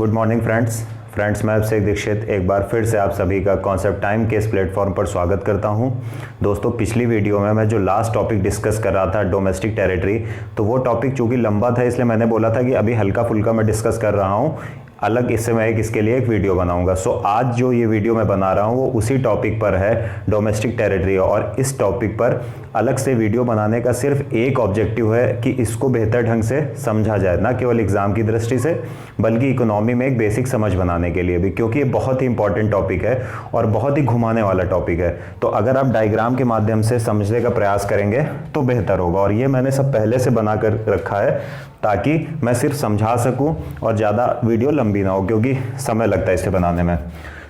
Good morning friends मैं अभिषेक दीक्षित एक बार फिर से आप सभी का कॉन्सेप्ट टाइम के इस प्लेटफॉर्म पर स्वागत करता हूं। दोस्तों, पिछली वीडियो में मैं जो लास्ट टॉपिक डिस्कस कर रहा था डोमेस्टिक टेरिटरी, तो वो टॉपिक चूंकि लंबा था इसलिए मैंने बोला था कि अभी हल्का फुल्का मैं डिस्कस कर रहा हूं, अलग इससे मैं इसके लिए एक वीडियो बनाऊंगा। सो आज जो ये वीडियो मैं बना रहा हूँ वो उसी टॉपिक पर है, डोमेस्टिक टेरिटरी। और इस टॉपिक पर अलग से वीडियो बनाने का सिर्फ एक ऑब्जेक्टिव है कि इसको बेहतर ढंग से समझा जाए, ना केवल एग्जाम की दृष्टि से बल्कि इकोनॉमी में एक बेसिक समझ बनाने के लिए भी, क्योंकि ये बहुत ही इंपॉर्टेंट टॉपिक है और बहुत ही घुमाने वाला टॉपिक है। तो अगर आप डायग्राम के माध्यम से समझने का प्रयास करेंगे तो बेहतर होगा। और ये मैंने सब पहले से बना कर रखा है ताकि मैं सिर्फ समझा सकूं और ज़्यादा वीडियो लंबी ना हो, क्योंकि समय लगता है इसे बनाने में।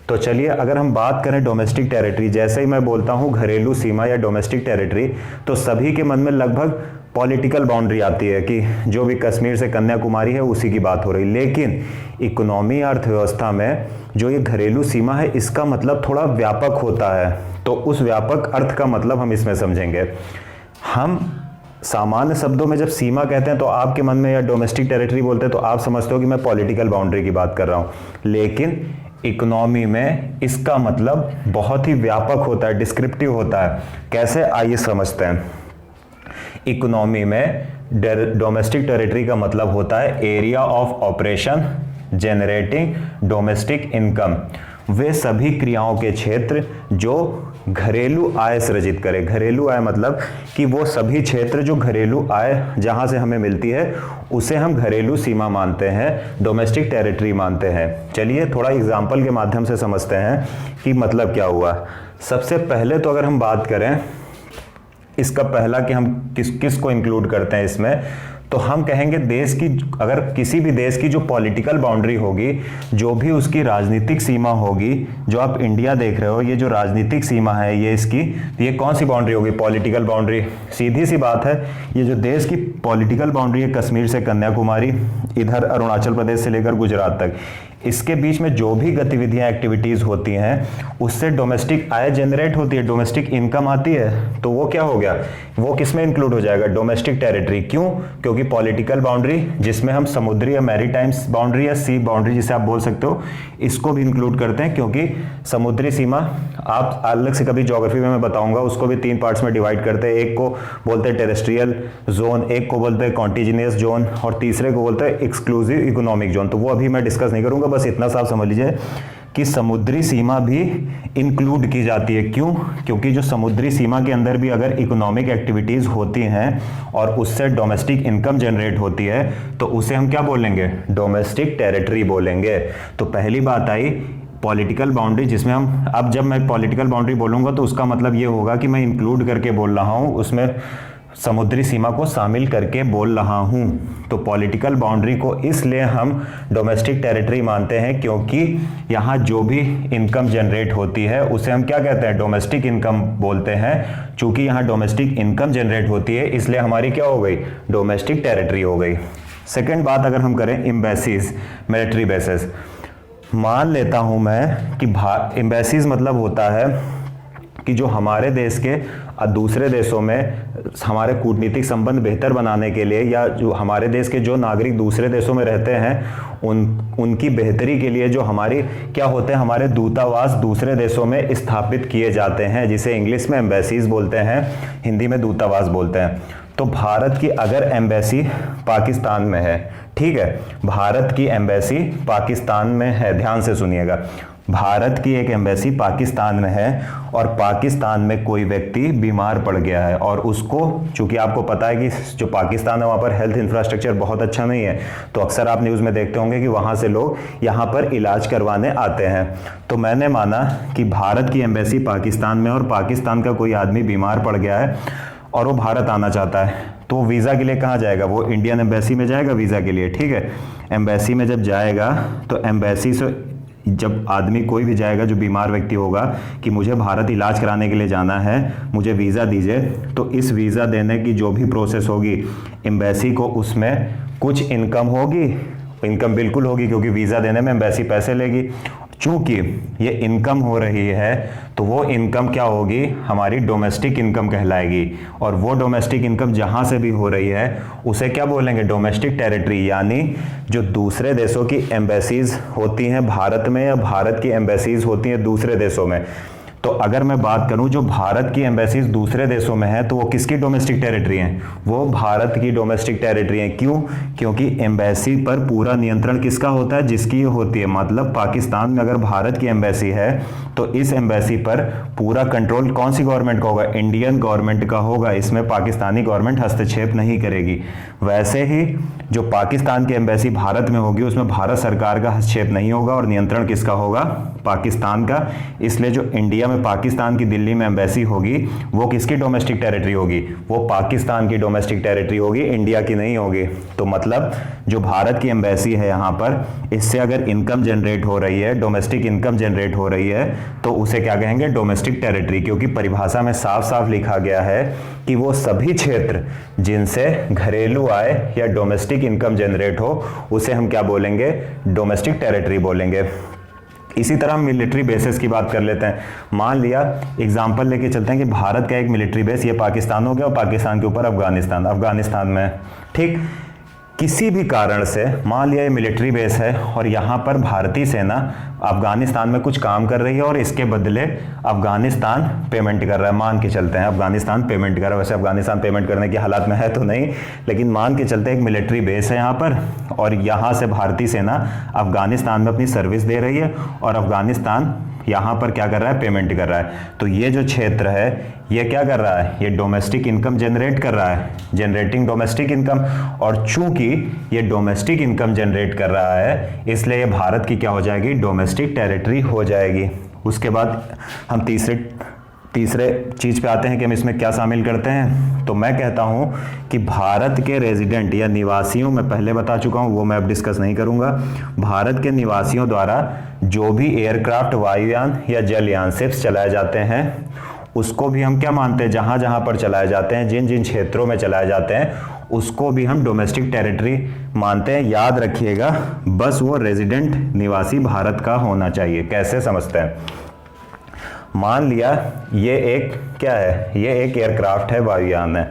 तो चलिए, अगर हम बात करें डोमेस्टिक टेरिटरी, जैसे ही मैं बोलता हूं घरेलू सीमा या डोमेस्टिक टेरिटरी, तो सभी के मन में लगभग पॉलिटिकल बाउंड्री आती है कि जो भी कश्मीर से कन्याकुमारी है उसी की बात हो रही। लेकिन इकोनॉमी अर्थव्यवस्था में जो ये घरेलू सीमा है इसका मतलब थोड़ा व्यापक होता है। तो उस व्यापक अर्थ का मतलब हम इसमें समझेंगे। हम सामान्य शब्दों में जब सीमा कहते हैं तो आपके मन में या डोमेस्टिक टेरिटरी बोलते हैं तो आप समझते हो कि मैं पॉलिटिकल बाउंड्री की बात कर रहा हूं। लेकिन इकोनॉमी में इसका मतलब बहुत ही व्यापक होता है, डिस्क्रिप्टिव होता है। कैसे, आइए समझते हैं। इकोनॉमी में डोमेस्टिक टेरिटरी का मतलब होता है area of operation generating domestic income. वे सभी क्रियाओं के क्षेत्र जो घरेलू आय सृजित करे। घरेलू आय मतलब कि वो सभी क्षेत्र जो घरेलू आय जहां से हमें मिलती है उसे हम घरेलू सीमा मानते हैं, डोमेस्टिक टेरिटरी मानते हैं। चलिए थोड़ा एग्जांपल के माध्यम से समझते हैं कि मतलब क्या हुआ। सबसे पहले तो अगर हम बात करें इसका पहला कि हम किस को इंक्लूड करते हैं इसमें, तो हम कहेंगे देश की, अगर किसी भी देश की जो पॉलिटिकल बाउंड्री होगी, जो भी उसकी राजनीतिक सीमा होगी, जो आप इंडिया देख रहे हो, ये जो राजनीतिक सीमा है ये इसकी, ये कौन सी बाउंड्री होगी? Political boundary. सीधी सी बात है, ये जो देश की पॉलिटिकल बाउंड्री है कश्मीर से कन्याकुमारी, इधर अरुणाचल प्रदेश से लेकर गुजरात तक, इसके बीच में जो भी गतिविधियां एक्टिविटीज होती हैं उससे डोमेस्टिक आय जनरेट होती है, डोमेस्टिक इनकम आती है, तो वो क्या हो गया? वो किस में इंक्लूड हो जाएगा? Domestic territory. क्यों? क्योंकि पॉलिटिकल बाउंड्री जिसमें हम समुद्री या मैरीटाइम्स बाउंड्री या सी बाउंड्री जिसे आप बोल सकते हो, इसको भी इंक्लूड करते हैं। क्योंकि समुद्री सीमा आप अलग से कभी ज्योग्राफी में मैं बताऊंगा, उसको भी 3 पार्ट्स में डिवाइड करते हैं। एक को बोलते हैं टेरेस्ट्रियल जोन, एक को बोलते हैं कॉन्टिजिनियस जोन और तीसरे को बोलते हैं एक्सक्लूसिव इकोनॉमिक जोन। तो वो अभी मैं डिस्कस नहीं करूंगा, बस इतना साफ समझ लीजिए कि समुद्री सीमा भी इंक्लूड की जाती है। क्यों? क्योंकि जो समुद्री सीमा के अंदर भी अगर इकोनॉमिक एक्टिविटीज होती हैं और उससे डोमेस्टिक इनकम जनरेट होती है तो उसे हम क्या बोलेंगे? डोमेस्टिक टेरिटरी बोलेंगे। तो पहली बात आई पॉलिटिकल बाउंड्री, जिसमें हम, अब जब मैं पॉलिटिकल बाउंड्री बोलूंगा तो उसका मतलब ये होगा कि मैं इंक्लूड करके बोल रहा हूं, उसमें समुद्री सीमा को शामिल करके बोल रहा हूं। तो पॉलिटिकल बाउंड्री को इसलिए हम डोमेस्टिक टेरिटरी मानते हैं क्योंकि यहां जो भी इनकम जनरेट होती है उसे हम क्या कहते हैं? डोमेस्टिक इनकम बोलते हैं। चूंकि यहां डोमेस्टिक इनकम जनरेट होती है इसलिए हमारी क्या हो गई? डोमेस्टिक टेरिटरी हो गई। सेकेंड बात अगर हम करें एम्बेसीज, मिलिट्री बेसेस, मान लेता हूं मैं कि एम्बेसीज मतलब होता है कि जो हमारे देश के दूसरे देशों में हमारे कूटनीतिक संबंध बेहतर बनाने के लिए, या जो हमारे देश के जो नागरिक दूसरे देशों में रहते हैं उनकी बेहतरी के लिए जो हमारी क्या होते हैं, हमारे दूतावास दूसरे देशों में स्थापित किए जाते हैं, जिसे इंग्लिश में एम्बेसीज बोलते हैं, हिंदी में दूतावास बोलते हैं। तो भारत की अगर एम्बेसी पाकिस्तान में है, ठीक है, भारत की एम्बेसी पाकिस्तान में है, ध्यान से सुनिएगा, भारत की एक एम्बेसी पाकिस्तान में है और पाकिस्तान में कोई व्यक्ति बीमार पड़ गया है और उसको, चूंकि आपको पता है कि जो पाकिस्तान है वहाँ पर हेल्थ इंफ्रास्ट्रक्चर बहुत अच्छा नहीं है, तो अक्सर आप न्यूज़ में देखते होंगे कि वहाँ से लोग यहाँ पर इलाज करवाने आते हैं। तो मैंने माना कि भारत की एम्बेसी पाकिस्तान में और पाकिस्तान का कोई आदमी बीमार पड़ गया है और वो भारत आना चाहता है, तो वीज़ा के लिए कहाँ जाएगा? वो इंडियन एम्बेसी में जाएगा वीज़ा के लिए, ठीक है। एम्बेसी में जब जाएगा तो एम्बेसी से जब आदमी कोई भी जाएगा जो बीमार व्यक्ति होगा कि मुझे भारत इलाज कराने के लिए जाना है, मुझे वीज़ा दीजिए, तो इस वीज़ा देने की जो भी प्रोसेस होगी एम्बेसी को उसमें कुछ इनकम होगी, इनकम बिल्कुल होगी क्योंकि वीज़ा देने में एम्बेसी पैसे लेगी। चूंकि ये इनकम हो रही है तो वो इनकम क्या होगी, हमारी डोमेस्टिक इनकम कहलाएगी। और वो डोमेस्टिक इनकम जहां से भी हो रही है उसे क्या बोलेंगे, डोमेस्टिक टेरिटरी। यानी जो दूसरे देशों की एम्बेसीज होती हैं भारत में या भारत की एम्बेसीज होती हैं दूसरे देशों में, तो अगर मैं बात करूं जो भारत की एम्बेसीज दूसरे देशों में है तो वो किसकी डोमेस्टिक टेरिटरी हैं, वो भारत की डोमेस्टिक टेरिटरी हैं। क्यों, क्योंकि एम्बेसी पर पूरा नियंत्रण किसका होता है, जिसकी होती है। मतलब पाकिस्तान में अगर भारत की एम्बेसी है तो इस एम्बेसी पर पूरा कंट्रोल कौन सी गवर्नमेंट का होगा, इंडियन गवर्नमेंट का होगा। इसमें पाकिस्तानी गवर्नमेंट हस्तक्षेप नहीं करेगी। वैसे ही जो पाकिस्तान की एम्बेसी भारत में होगी उसमें भारत सरकार का हस्तक्षेप नहीं होगा और नियंत्रण किसका होगा, पाकिस्तान का। इसलिए जो इंडिया में पाकिस्तान की दिल्ली में एम्बेसी होगी वो किसकी डोमेस्टिक टेरिटरी होगी, वो पाकिस्तान की डोमेस्टिक टेरिटरी होगी, इंडिया की नहीं होगी। तो मतलब जो भारत की एम्बेसी है यहाँ पर, इससे अगर इनकम जनरेट हो रही है, डोमेस्टिक इनकम जनरेट हो रही है, तो उसे क्या कहेंगे, डोमेस्टिक टेरिटरी। क्योंकि परिभाषा में साफ साफ लिखा गया है कि वो सभी क्षेत्र जिनसे घरेलू आय या डोमेस्टिक इनकम जनरेट हो उसे हम क्या बोलेंगे, डोमेस्टिक टेरिटरी बोलेंगे। इसी तरह हम मिलिट्री बेसेस की बात कर लेते हैं। मान लिया एग्जांपल लेके चलते हैं कि भारत का एक मिलिट्री बेस, ये पाकिस्तान हो गया और पाकिस्तान के ऊपर अफगानिस्तान में, ठीक। किसी भी कारण से मान लिया ये मिलिट्री बेस है और यहाँ पर भारतीय सेना अफगानिस्तान में कुछ काम कर रही है और इसके बदले अफगानिस्तान पेमेंट कर रहा है। मान के चलते हैं अफगानिस्तान पेमेंट कर रहा है, वैसे अफगानिस्तान पेमेंट करने की हालात में है तो नहीं, लेकिन मान के चलते एक मिलिट्री बेस है यहाँ पर और यहाँ से भारतीय सेना अफगानिस्तान में अपनी सर्विस दे रही है और अफगानिस्तान यहाँ पर क्या कर रहा है, पेमेंट कर रहा है। तो ये जो क्षेत्र है ये क्या कर रहा है, ये डोमेस्टिक इनकम जनरेट कर रहा है, जनरेटिंग डोमेस्टिक इनकम। और चूंकि ये डोमेस्टिक इनकम जनरेट कर रहा है इसलिए ये भारत की क्या हो जाएगी, डोमेस्टिक टेरिटरी हो जाएगी। उसके बाद हम तीसरे चीज पे आते हैं कि हम इसमें क्या शामिल करते हैं। तो मैं कहता हूं कि भारत के रेजिडेंट या निवासियों, मैं पहले बता चुका हूं वो मैं अब डिस्कस नहीं करूंगा, भारत के निवासियों द्वारा जो भी एयरक्राफ्ट, वायुयान या जलयान शिप्स चलाए जाते हैं उसको भी हम क्या मानते हैं, जहां जहां पर चलाए जाते हैं, जिन जिन क्षेत्रों में चलाए जाते हैं उसको भी हम डोमेस्टिक टेरिटरी मानते हैं। याद रखिएगा, बस वो रेजिडेंट निवासी भारत का होना चाहिए। कैसे समझते हैं, मान लिया ये एक क्या है, ये एक एयरक्राफ्ट है, वायुयान है,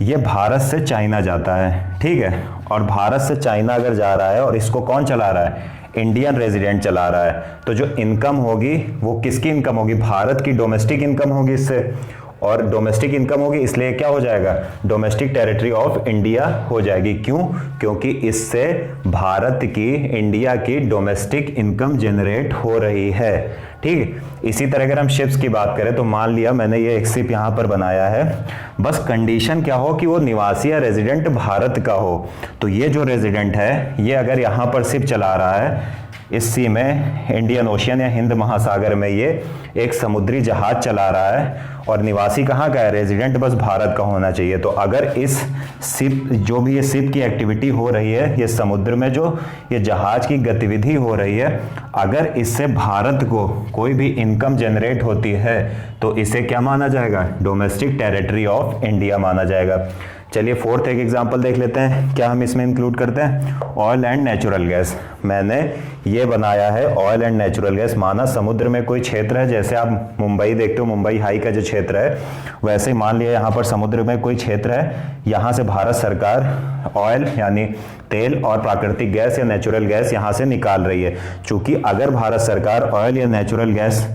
ये भारत से चाइना जाता है, ठीक है। और भारत से चाइना अगर जा रहा है और इसको कौन चला रहा है, इंडियन रेजिडेंट चला रहा है, तो जो इनकम होगी वो किसकी इनकम होगी, भारत की डोमेस्टिक इनकम होगी इससे। और डोमेस्टिक इनकम होगी इसलिए क्या हो जाएगा, डोमेस्टिक टेरिटरी ऑफ इंडिया हो जाएगी। क्यों, क्योंकि इससे भारत की, इंडिया की डोमेस्टिक इनकम जनरेट हो रही है, ठीक। इसी तरह अगर हम शिप्स की बात करें तो मान लिया मैंने ये एक शिप यहाँ पर बनाया है, बस कंडीशन क्या हो कि वो निवासी या रेजिडेंट भारत का हो। तो ये जो रेजिडेंट है ये अगर यहाँ पर शिप चला रहा है, इस सी में इंडियन ओशियन या हिंद महासागर में ये एक समुद्री जहाज चला रहा है और निवासी कहाँ का है, रेजिडेंट बस भारत का होना चाहिए। तो अगर इस शिप, जो भी ये शिप की एक्टिविटी हो रही है, ये समुद्र में जो ये जहाज की गतिविधि हो रही है, अगर इससे भारत को कोई भी इनकम जनरेट होती है तो इसे क्या माना जाएगा, डोमेस्टिक टेरिटरी ऑफ इंडिया माना जाएगा। चलिए फोर्थ एक एग्जांपल देख लेते हैं, क्या हम इसमें इंक्लूड करते हैं, ऑयल एंड नेचुरल गैस। मैंने ये बनाया है ऑयल एंड नेचुरल गैस, माना समुद्र में कोई क्षेत्र है, जैसे आप मुंबई देखते हो, मुंबई हाई का जो क्षेत्र है, वैसे ही मान लिया यहाँ पर समुद्र में कोई क्षेत्र है, यहाँ से भारत सरकार ऑयल यानी तेल और प्राकृतिक गैस या नेचुरल गैस यहाँ से निकाल रही है। चूंकि अगर भारत सरकार ऑयल या नेचुरल गैस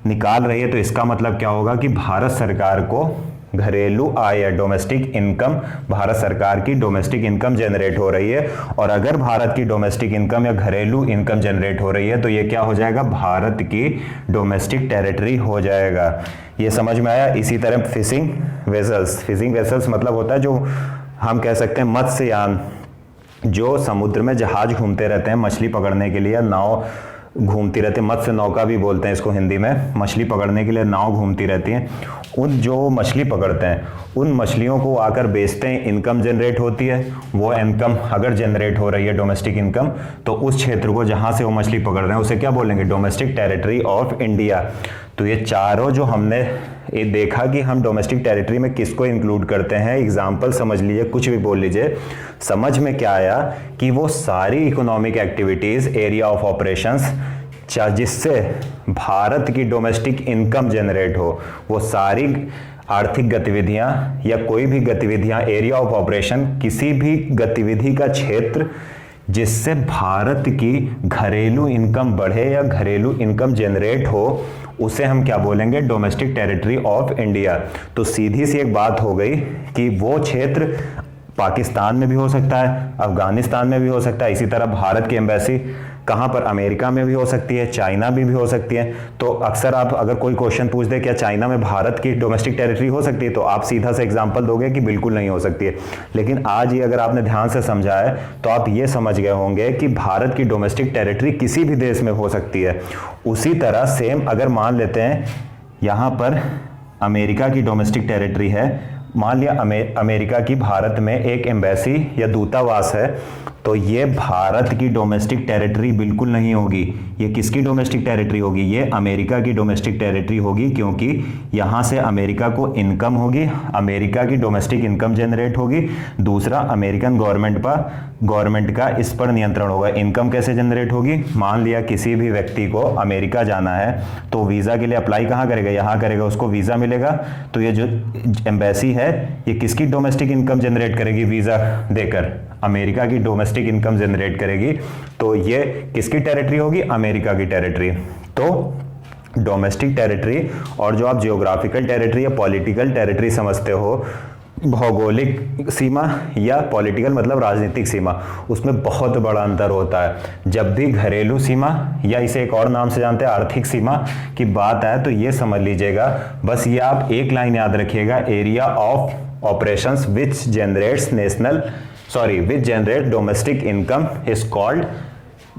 निकाल रही है तो इसका मतलब क्या होगा कि भारत सरकार को घरेलू आय या डोमेस्टिक इनकम, भारत सरकार की डोमेस्टिक इनकम जनरेट हो रही है। और अगर भारत की डोमेस्टिक इनकम या घरेलू इनकम जनरेट हो रही है तो ये क्या हो जाएगा, भारत की डोमेस्टिक टेरिटरी हो जाएगा। ये समझ में आया। इसी तरह फिशिंग वेसल्स मतलब होता है जो हम कह सकते हैं मत्स्ययान, जो समुद्र में जहाज घूमते रहते हैं मछली पकड़ने के लिए, नाव घूमती रहती है, मत्स्य नौका भी बोलते हैं इसको हिंदी में, मछली पकड़ने के लिए नाव घूमती रहती हैं। उन जो मछली पकड़ते हैं उन मछलियों को आकर बेचते हैं, इनकम जनरेट होती है। वो इनकम अगर जनरेट हो रही है डोमेस्टिक इनकम, तो उस क्षेत्र को जहां से वो मछली पकड़ रहे हैं उसे क्या बोलेंगे, डोमेस्टिक टेरिटरी ऑफ इंडिया। तो ये चारों जो हमने ये देखा कि हम डोमेस्टिक टेरिटरी में किसको इंक्लूड करते हैं, एग्जाम्पल समझ लीजिए, कुछ भी बोल लीजिए, समझ में क्या आया कि वो सारी economic activities, area of operations जिससे भारत की डोमेस्टिक इनकम जनरेट हो, वो सारी आर्थिक गतिविधियां या कोई भी गतिविधियां, एरिया ऑफ ऑपरेशन, किसी भी गतिविधि का क्षेत्र जिससे भारत की घरेलू इनकम बढ़े या घरेलू इनकम जनरेट हो, उसे हम क्या बोलेंगे? Domestic territory of India. तो सीधी सी एक बात हो गई कि वो क्षेत्र पाकिस्तान में भी हो सकता है, अफगानिस्तान में भी हो सकता है, इसी तरह भारत की एम्बेसी कहाँ पर? अमेरिका में भी हो सकती है, चाइना में भी हो सकती है। तो अक्सर आप अगर कोई क्वेश्चन पूछ दे क्या चाइना में भारत की डोमेस्टिक टेरिटरी हो सकती है, तो आप सीधा सा एग्जांपल दोगे कि बिल्कुल नहीं हो सकती है। लेकिन आज ये अगर आपने ध्यान से समझा है तो आप ये समझ गए होंगे कि भारत की डोमेस्टिक टेरिटरी किसी भी देश में हो सकती है। उसी तरह सेम अगर मान लेते हैं यहाँ पर अमेरिका की डोमेस्टिक टेरिटरी है, मान लिया अमेरिका की भारत में एक एम्बेसी या दूतावास है, तो ये भारत की डोमेस्टिक टेरिटरी बिल्कुल नहीं होगी। ये किसकी डोमेस्टिक टेरिटरी होगी? ये अमेरिका की डोमेस्टिक टेरिटरी होगी, क्योंकि यहाँ से अमेरिका को इनकम होगी, अमेरिका की डोमेस्टिक इनकम जनरेट होगी। दूसरा, अमेरिकन गवर्नमेंट का इस पर नियंत्रण होगा। इनकम कैसे जनरेट होगी? मान लिया किसी भी व्यक्ति को अमेरिका जाना है तो वीज़ा के लिए अप्लाई कहाँ करेगा? यहाँ करेगा, उसको वीज़ा मिलेगा। तो ये जो एम्बेसी है ये किसकी डोमेस्टिक इनकम जनरेट करेगी? वीज़ा देकर अमेरिका की डोमेस्टिक इनकम जनरेट करेगी। तो ये किसकी टेरिटरी होगी? अमेरिका की टेरिटरी। तो डोमेस्टिक टेरिटरी और जो आप जियोग्राफिकल टेरिटरी या पॉलिटिकल टेरिटरी समझते हो, भौगोलिक सीमा या पॉलिटिकल मतलब राजनीतिक सीमा, उसमें बहुत बड़ा अंतर होता है। जब भी घरेलू सीमा या इसे एक और नाम से जानते हैं आर्थिक सीमा की बात आए तो ये समझ लीजिएगा, बस ये आप एक लाइन याद रखिएगा, area of operations which generate domestic income is called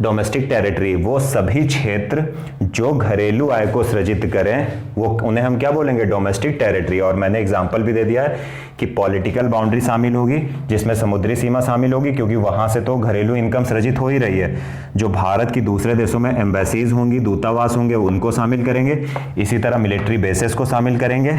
domestic territory. वो सभी क्षेत्र जो घरेलू आय को सृजित करें वो उन्हें हम क्या बोलेंगे? Domestic territory. और मैंने एग्जांपल भी दे दिया है कि पॉलिटिकल बाउंड्री शामिल होगी, जिसमें समुद्री सीमा शामिल होगी, क्योंकि वहां से तो घरेलू इनकम सृजित हो ही रही है। जो भारत की दूसरे देशों में एम्बेसीज होंगी, दूतावास होंगे, उनको शामिल करेंगे। इसी तरह मिलिट्री बेसेस को शामिल करेंगे।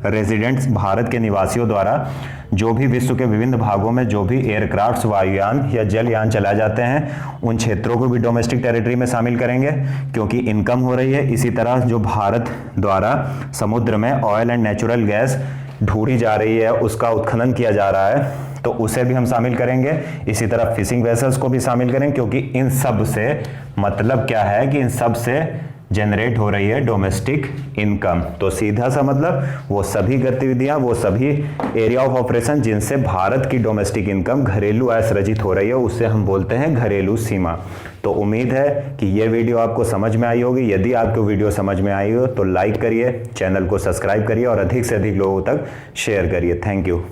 रेजिडेंट्स, भारत के निवासियों द्वारा जो भी विश्व के विभिन्न भागों में जो भी एयरक्राफ्ट्स, वायुयान या जलयान चलाए जाते हैं, उन क्षेत्रों को भी डोमेस्टिक टेरिटरी में शामिल करेंगे, क्योंकि इनकम हो रही है। इसी तरह जो भारत द्वारा समुद्र में ऑयल एंड नेचुरल गैस ढूंढी जा रही है, उसका उत्खनन किया जा रहा है, तो उसे भी हम शामिल करेंगे। इसी तरह फिशिंग वेसल्स को भी शामिल करेंगे, क्योंकि इन सब से मतलब क्या है कि इन सब से जनरेट हो रही है डोमेस्टिक इनकम। तो सीधा सा मतलब वो सभी गतिविधियां, वो सभी एरिया ऑफ ऑपरेशन जिनसे भारत की डोमेस्टिक इनकम, घरेलू आय सृजित हो रही है, उससे हम बोलते हैं घरेलू सीमा। तो उम्मीद है कि ये वीडियो आपको समझ में आई होगी। यदि आपको वीडियो समझ में आई हो तो लाइक करिए, चैनल को सब्सक्राइब करिए और अधिक से अधिक लोगों तक शेयर करिए। Thank you.